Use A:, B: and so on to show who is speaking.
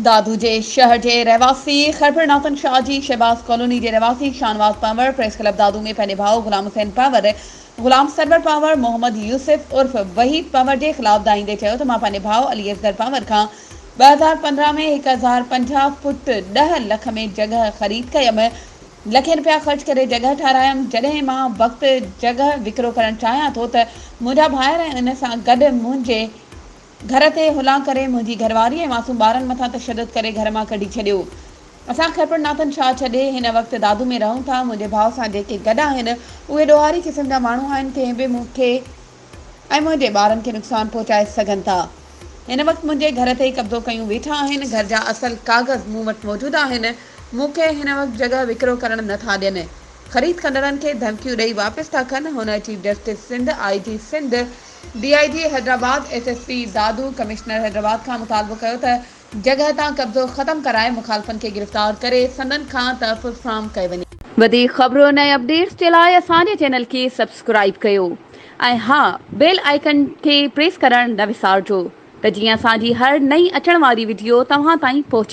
A: दादू जे शहर जे रहवासी Kharpur Nathan Shah ji Shahbaz colony जे रहवासी शाहनवाज पंवर प्रेस क्लब दादू में पंहिंजे भाउ गुलाम हुसैन पंवर गुलाम सरवर पंवर मोहम्मद यूसुफ उर्फ वहीद पंवर के खिलाफ दाईंदे चयो त मां पंहिंजे भाउ अली असगर पंवर खां 2015 में 1050 फुट 10 लख में जगह ख़रीद कयमि। लखें रुपया ख़र्च करे जगह ठारायमि। जॾहिं मां वक़्तु जगह विकिरो करणु चाहियां थो त मुंहिंजा भाइर इन सां गॾु मुंहिंजे घर ते हुला करे मुंहिंजी घरवारी ऐं मासूम ॿारनि मथां तशदुद करे घर मां कढी छॾियो। असां खरपुर नाथन शाह छॾे हिन वक़्तु दादू में रहूं था। मुंहिंजे भाउ सां जेके गॾु आहिनि उहे ॾोहारी क़िस्म जा माण्हू आहिनि। कंहिं बि मूंखे ऐं मुंहिंजे ॿारनि खे नुक़सानु पहुचाए सघनि था। हिन वक़्तु मुंहिंजे घर ते कब्ज़ो कयूं वेठा आहिनि। घर जा असल काग़ज़ मूं वटि मौजूदु आहिनि। मूंखे हिन वक़्तु जगह विकिरो करणु नथा ॾियनि। ख़रीद कंदड़नि खे धमकियूं ॾेई वापसि था कनि। हुन chief justice Sindh, IG Sindh, DIG Hyderabad, SSP Dadu, commissioner Hyderabad खां मुतालबो कयो त जगह तां कब्ज़ो ख़त्म कराए मुखालफ़नि खे गिरफ़्तार करे संदन खां तहफ़्फ़ुज़ फ़राहम कयो वञे। वधीक ख़बरूं ऐं अपडेट्स जे लाइ असांजे चैनल खे सब्सक्राइब कयो ऐं हा बेल आइकन खे प्रेस करणु न विसारिजो त जीअं असांजी हर नई अचण वारी वीडियो तव्हां ताईं पहुचे।